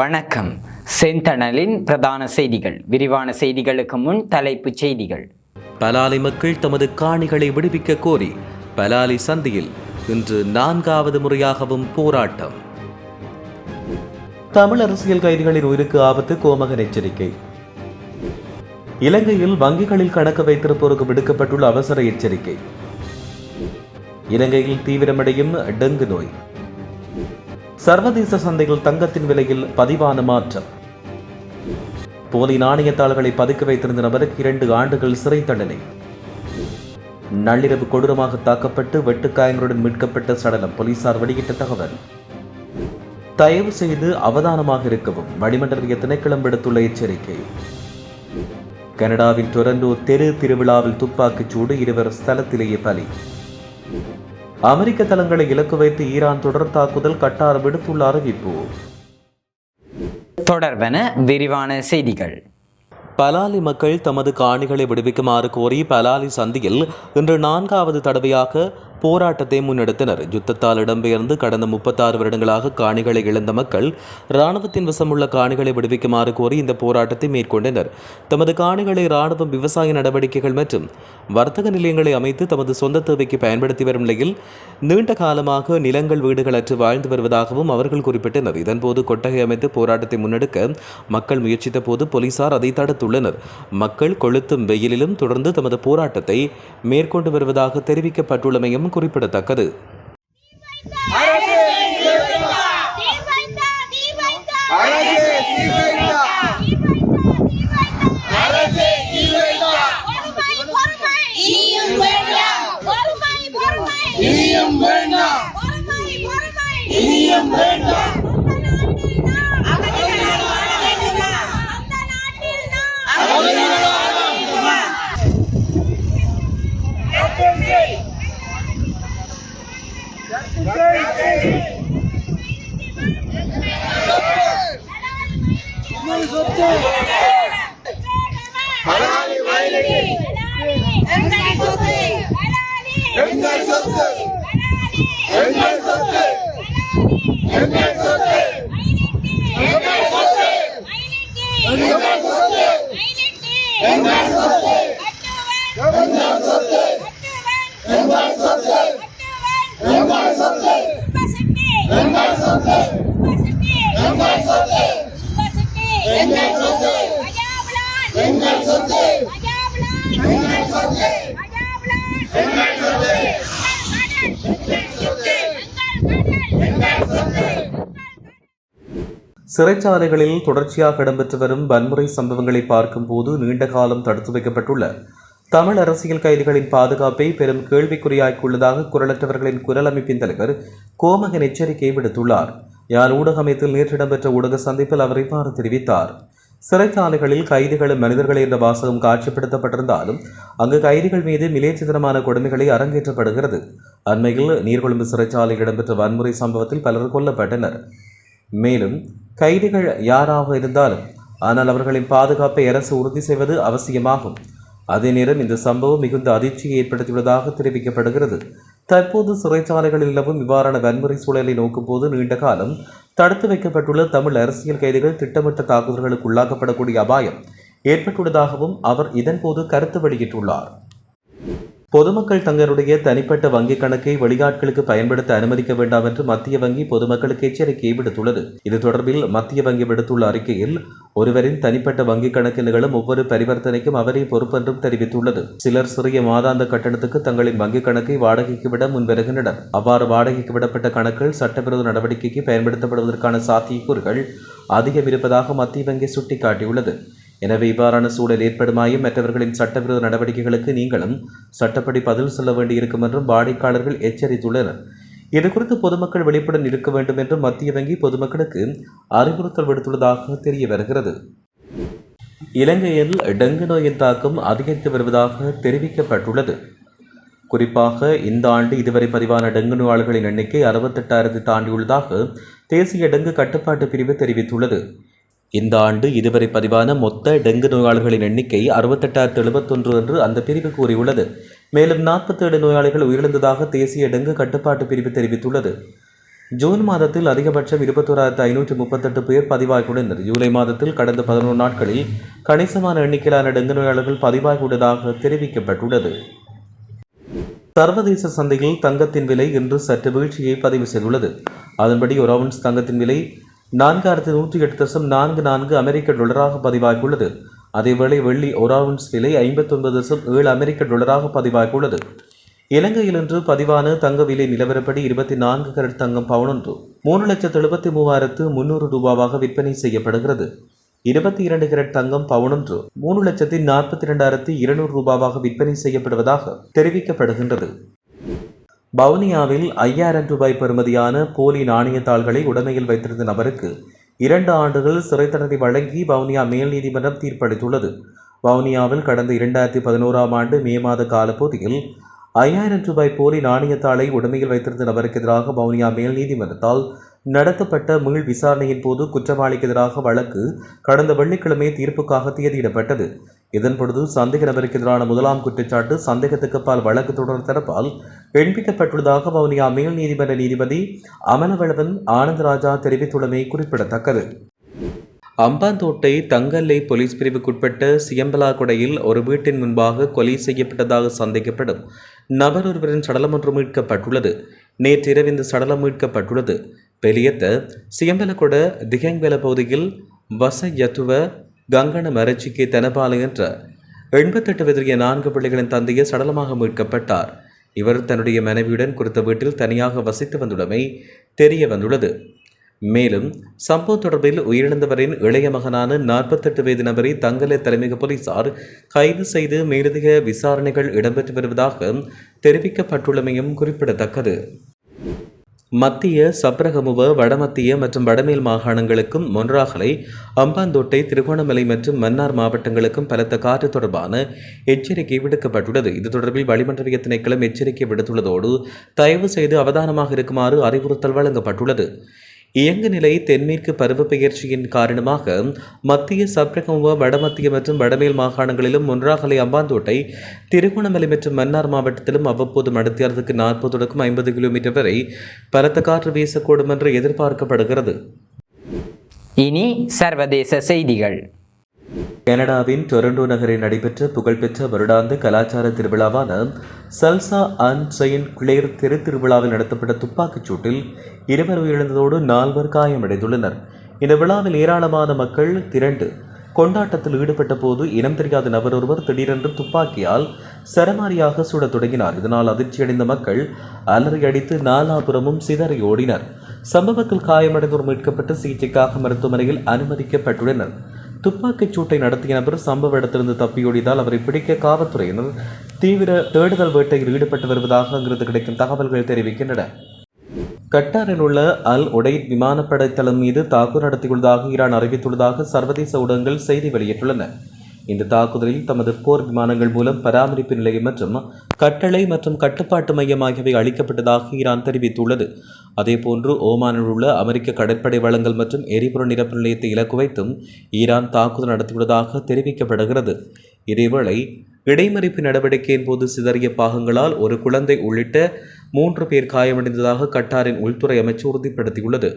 வணக்கம். செந்தணலின் பிரதான செய்திகள். விரிவான செய்திகளுக்கு முன் தலைப்புச் செய்திகள். பலாலி மக்கள் தமது காணிகளை விடுவிக்க கோரி பலாலி சந்தியில் இன்று 4வது முறையாகவும் போராட்டம். தமிழ் அரசியல் கைதிகளின் உயிருக்கு ஆபத்து, கோமகன் எச்சரிக்கை. இலங்கையில் வங்கிகளில் கணக்கு வைத்திருப்போருக்கு விடுக்கப்பட்டுள்ள அவசர எச்சரிக்கை. இலங்கையில் தீவிரமடையும் டெங்கு நோய். சர்வதேச சந்தையில் தங்கத்தின் விலையில் பதிவான மாற்றம். போலி நாணயத்தாள்களை பதுக்கி வைத்திருந்த நபருக்கு 2 ஆண்டுகள் சிறை தண்டனை. நள்ளிரவு கொடூரமாக தாக்கப்பட்டு வெட்டுக்காயங்களுடன் மீட்கப்பட்ட சடலம் போலீசார் வெளியிட்ட தகவல். தயவு செய்து அவதானமாக இருக்கவும் வளிமண்டல திணைக்களம் விடுத்துள்ள எச்சரிக்கை. கனடாவின் டொரண்டோ தெரு திருவிழாவில் துப்பாக்கிச் சூடு, 2 ஸ்தலத்திலேயே பலி. அமெரிக்க தளங்களை இலக்கு வைத்து ஈரான் தொடர் தாக்குதல், கட்டார் விடுத்துள்ள அறிவிப்பு. தொடர்வன விரிவான செய்திகள். பலாலி மக்கள் தமது காணிகளை விடுவிக்குமாறு கோரி பலாலி சந்தியில் இன்று 4வது தடவையாக போராட்டத்தை முன்னெடுத்தனர். யுத்தத்தால் இடம்பெயர்ந்து கடந்த 36 வருடங்களாக காணிகளை இழந்த மக்கள் இராணுவத்தின் வசமுள்ள காணிகளை விடுவிக்குமாறு கோரி இந்த போராட்டத்தை மேற்கொண்டனர். தமது காணிகளை இராணுவம் விவசாய நடவடிக்கைகள் மற்றும் வர்த்தக நிலையங்களை அமைத்து தமது சொந்த தேவைக்கு பயன்படுத்தி வரும் நிலையில் நீண்ட காலமாக நிலங்கள் வீடுகள் அற்று வாழ்ந்து வருவதாகவும் அவர்கள் குறிப்பிட்டனர். இதன்போது கொட்டகை அமைத்து போராட்டத்தை முன்னெடுக்க மக்கள் முயற்சித்த போது போலீசார் அதை தடுத்துள்ளனர். மக்கள் கொளுத்தும் வெயிலிலும் தொடர்ந்து தமது போராட்டத்தை மேற்கொண்டு வருவதாக தெரிவிக்கப்பட்டுள்ளமையும் குறிப்பிடத்தக்கது. சிறைச்சாலைகளில் தொடர்ச்சியாக இடம்பெற்று வரும் வன்முறை சம்பவங்களை பார்க்கும் போது நீண்ட காலம் தடுத்து வைக்கப்பட்டுள்ள தமிழ் அரசியல் கைதிகளின் பாதுகாப்பை பெரும் கேள்விக்குறியாக்கியுள்ளதாக குரலற்றவர்களின் குரல் அமைப்பின் தலைவர் கோமகன் எச்சரிக்கை விடுத்துள்ளார். யாழ் ஊடகமையத்தில் நேற்று இடம்பெற்ற ஊடக சந்திப்பில் அவர் இவ்வாறு தெரிவித்தார். சிறைச்சாலைகளில் கைதிகளும் மனிதர்கள் என்ற வாசகம் காட்சிப்படுத்தப்பட்டிருந்தாலும் அங்கு கைதிகள் மீது மிலேச்சதனமான கொடுமைகளை அரங்கேற்றப்படுகிறது. அண்மையில் நீர்கொழும்பு சிறைச்சாலையில் இடம்பெற்ற வன்முறை சம்பவத்தில் பலர் கொல்லப்பட்டனர். மேலும் கைதிகள் யாராக இருந்தாலும் ஆனால் அவர்களின் பாதுகாப்பை அரசு உறுதி செய்வது அவசியமாகும். அதே நேரம் இந்த சம்பவம் மிகுந்த அதிர்ச்சியை ஏற்படுத்தியுள்ளதாக தெரிவிக்கப்படுகிறது. தற்போது சிறைச்சாலைகளில் நிலவும் இவ்வாறான வன்முறை சூழலை நோக்கும் போது நீண்ட காலம் தடுத்து வைக்கப்பட்டுள்ள தமிழ் அரசியல் கைதிகள் திட்டமிட்ட தாக்குதல்களுக்கு உள்ளாக்கப்படக்கூடிய அபாயம் ஏற்பட்டுள்ளதாகவும் அவர் இதன்போது கருத்து வெளியிட்டுள்ளார். பொதுமக்கள் தங்களுடைய தனிப்பட்ட வங்கிக் கணக்கை வெளியாட்களுக்கு பயன்படுத்த அனுமதிக்க வேண்டாம் என்று மத்திய வங்கி பொதுமக்களுக்கு எச்சரிக்கையை விடுத்துள்ளது. இது தொடர்பில் மத்திய வங்கி விடுத்துள்ள அறிக்கையில் ஒருவரின் தனிப்பட்ட வங்கிக் கணக்கில் நிகழும் ஒவ்வொரு பரிவர்த்தனைக்கும் அவரே பொறுப்பென்றும் தெரிவித்துள்ளது. சிலர் சிறிய மாதாந்த கட்டணத்துக்கு தங்களின் வங்கிக் கணக்கை வாடகைக்கு விட முன்வருகின்றனர். அவ்வாறு வாடகைக்கு விடப்பட்ட கணக்குகள் சட்டவிரோத நடவடிக்கைக்கு பயன்படுத்தப்படுவதற்கான சாத்தியக்கூறுகள் அதிகம் இருப்பதாக மத்திய வங்கி சுட்டிக்காட்டியுள்ளது. எனவே இவ்வாறான சூழல் ஏற்படுமாயும் மற்றவர்களின் சட்டவிரோத நடவடிக்கைகளுக்கு நீங்களும் சட்டப்படி பதில் சொல்ல வேண்டியிருக்கும் என்றும் வாடிக்கையாளர்கள் எச்சரித்துள்ளனர். இதுகுறித்து பொதுமக்கள் விழிப்புடன் இருக்க வேண்டும் என்றும் மத்திய வங்கி பொதுமக்களுக்கு அறிவுறுத்தல் விடுத்துள்ளதாக தெரிய வருகிறது. இலங்கையில் டெங்கு நோயின் தாக்கம் அதிகரித்து வருவதாக தெரிவிக்கப்பட்டுள்ளது. குறிப்பாக இந்த ஆண்டு இதுவரை பதிவான டெங்கு நோயாளர்களின் எண்ணிக்கை 68,000 தாண்டியுள்ளதாக தேசிய டெங்கு கட்டுப்பாட்டு பிரிவு தெரிவித்துள்ளது. இந்த ஆண்டு இதுவரை பதிவான மொத்த டெங்கு நோயாளிகளின் எண்ணிக்கை 68,071 என்று அந்த பிரிவு கூறியுள்ளது. மேலும் 47 நோயாளிகள் உயிரிழந்ததாக தேசிய டெங்கு கட்டுப்பாட்டு பிரிவு தெரிவித்துள்ளது. ஜூன் மாதத்தில் அதிகபட்சம் 21,538 பேர் பதிவாகியுள்ளனர். ஜூலை மாதத்தில் கடந்த 11 நாட்களில் கணிசமான எண்ணிக்கையிலான டெங்கு நோயாளர்கள் பதிவாகியுள்ளதாக தெரிவிக்கப்பட்டுள்ளது. சர்வதேச சந்தையில் தங்கத்தின் விலை இன்று சற்று வீழ்ச்சியை பதிவு செய்துள்ளது. அதன்படி ஒரு அவுன்ஸ் தங்கத்தின் விலை 4108.44 அமெரிக்க டாலராக பதிவாகியுள்ளது. அதேவேளை வெள்ளி ஒரு அவுன்ஸ் விலை 59.7 அமெரிக்க டாலராக பதிவாகியுள்ளது. இலங்கையில் இன்று பதிவான தங்க விலை நிலவரப்படி 24 கரட் தங்கம் பவுனொன்று 3,73,300 ரூபாவாக விற்பனை செய்யப்படுகிறது. 22 கரட் தங்கம் பவுனொன்று 3,42,200 ரூபாவாக விற்பனை செய்யப்படுவதாக தெரிவிக்கப்படுகின்றது. வவுனியாவில் 5,000 ரூபாய் பெறுமதியான போலி நாணயத்தாள்களை உடைமையில் வைத்திருந்த நபருக்கு 2 ஆண்டுகள் சிறை தண்டனை வழங்கி வவுனியா மேல் நீதிமன்றம் தீர்ப்பளித்துள்ளது. வவுனியாவில் கடந்த 2011ஆம் ஆண்டு மே மாத காலப்பகுதியில் 5,000 ரூபாய் போலி நாணயத்தாளை உடைமையில் வைத்திருந்த நபருக்கு எதிராக வவுனியா மேல் நீதிமன்றத்தால் நடத்தப்பட்ட மீள் விசாரணையின் போது குற்றவாளிக்கு எதிராக வழக்கு கடந்த வெள்ளிக்கிழமை தீர்ப்புக்காக தேதியிடப்பட்டது. இதன்பொழுது சந்தேக நபருக்கு எதிரான முதலாம் குற்றச்சாட்டு சந்தேகத்துக்கு பால் வழக்கு தொடர் தரப்பால் எண்பிக்கப்பட்டுள்ளதாக வவுனியா மேல் நீதிமன்ற நீதிபதி அமலவளவன் ஆனந்தராஜா தெரிவித்துள்ளமை குறிப்பிடத்தக்கது. அம்பாந்தோட்டை தங்கல்லை போலீஸ் பிரிவுக்குட்பட்ட சியம்பலாகுடையில் ஒரு வீட்டின் முன்பாக கொலை செய்யப்பட்டதாக சந்தேகப்படும் நபர் ஒருவரின் சடலம் ஒன்று மீட்கப்பட்டுள்ளது. நேற்றிரவு இந்த சடலம் மீட்கப்பட்டுள்ளது. பெலியத்த சியம்பலகொட திகங்வெல பகுதியில் வசயத்துவ கங்கண மரச்சிக்கே தனபால என்ற 88 வயதுடைய 4 பிள்ளைகளின் தந்தையை சடலமாக மீட்கப்பட்டார். இவர் தன்னுடைய மனைவியுடன் குறித்த வீட்டில் தனியாக வசித்து வந்துள்ளமை தெரிய வந்துள்ளது. மேலும் சம்பவம் தொடர்பில் உயிரிழந்தவரின் இளைய மகனான 48 வயது நபரை தங்கலை தலைமையக போலீசார் கைது செய்து மேலதிக விசாரணைகள் இடம்பெற்று வருவதாக தெரிவிக்கப்பட்டுள்ளமையும் குறிப்பிடத்தக்கது. மத்திய சப்ரகமுவ வடமத்திய மற்றும் வடமேல் மாகாணங்களுக்கும் மொன்றாகலை அம்பாந்தோட்டை திருகோணமலை மற்றும் மன்னார் மாவட்டங்களுக்கும் பலத்த காற்று தொடர்பான எச்சரிக்கை விடுக்கப்பட்டுள்ளது. இது தொடர்பில் வளிமண்டல திணைக்களம் எச்சரிக்கை விடுத்துள்ளதோடு தயவு செய்து அவதானமாக இருக்குமாறு அறிவுறுத்தல் வழங்கப்பட்டுள்ளது. இயங்கு நிலை தென்மேற்கு பருவப்பெயர்ச்சியின் காரணமாக மத்திய சப்ரகமுவ வடமத்திய மற்றும் வடமேல் மாகாணங்களிலும் மொன்றாகலை அம்பாந்தோட்டை திருகோணமலை மற்றும் மன்னார் மாவட்டத்திலும் அவ்வப்போது மணித்தியாலத்துக்கு 40 தொடக்கம் 50 கிலோமீட்டர் வரை பலத்த காற்று வீசக்கூடும் என்று எதிர்பார்க்கப்படுகிறது. இனி சர்வதேச செய்திகள். கனடாவின் டொரண்டோ நகரில் நடைபெற்ற புகழ்பெற்ற வருடாந்த கலாச்சார திருவிழாவான சல்சா அண்ட் செயின்ட் கிளேர் தெரு திருவிழாவில் நடத்தப்பட்ட துப்பாக்கிச் சூட்டில் 2 உயிரிழந்ததோடு 4 காயமடைந்துள்ளனர். இந்த விழாவில் ஏராளமான மக்கள் திரண்டு கொண்டாட்டத்தில் ஈடுபட்ட போது இனம் தெரியாத நபர் ஒருவர் திடீரென்று துப்பாக்கியால் சரமாரியாக சுடத் தொடங்கினார். இதனால் அதிர்ச்சியடைந்த மக்கள் அலறி அடித்து நாலாபுரமும் சிதறி ஓடினர். சம்பவத்தில் காயமடைந்தோர் மீட்கப்பட்டு சிகிச்சைக்காக மருத்துவமனையில் அனுமதிக்கப்பட்டுள்ளனர். துப்பாக்கிச் சூட்டை நடத்திய நபர் சம்பவ இடத்திலிருந்து தப்பியோடியதால் அவரை பிடிக்க காவல்துறையினர் தீவிர தேடுதல் வேட்டையில் ஈடுபட்டு வருவதாக அங்கிருந்து கிடைக்கும் தகவல்கள் தெரிவிக்கின்றன. கட்டாரில் உள்ள அல் உடைட் விமானப்படை தளம் மீது தாக்குதல் நடத்தியுள்ளதாக ஈரான் அறிவித்துள்ளதாக சர்வதேச ஊடகங்கள் செய்தி வெளியிட்டுள்ளன. இந்த தாக்குதலில் தமது போர் விமானங்கள் மூலம் பராமரிப்பு நிலையம் மற்றும் கட்டளை மற்றும் கட்டுப்பாட்டு மையம் ஆகியவை அளிக்கப்பட்டதாக ஈரான் தெரிவித்துள்ளது. அதேபோன்று ஓமானில் உள்ள அமெரிக்க கடற்படை வளங்கள் மற்றும் எரிபொருள் நிரப்பு நிலையத்தை இலக்கு வைத்தும் ஈரான் தாக்குதல் நடத்தியுள்ளதாக தெரிவிக்கப்படுகிறது. இதேவேளை இடைமறிப்பு நடவடிக்கையின் போது சிதறிய பாகங்களால் ஒரு குழந்தை உள்ளிட்ட 3 பேர் காயமடைந்ததாக கட்டாரின் உள்துறை அமைச்சு உறுதிப்படுத்தியுள்ளது.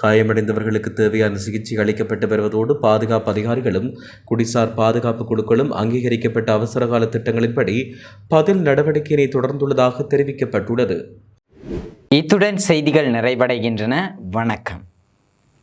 காயமடைந்தவர்களுக்கு தேவையான சிகிச்சை அளிக்கப்பட்டு வருவதோடு பாதுகாப்பு அதிகாரிகளும் குடிசார் பாதுகாப்பு குழுக்களும் அங்கீகரிக்கப்பட்ட அவசரகால திட்டங்களின்படி பதில் நடவடிக்கையினை தொடர்ந்துள்ளதாக தெரிவிக்கப்பட்டுள்ளது. இத்துடன் செய்திகள் நிறைவடைகின்றன. வணக்கம்.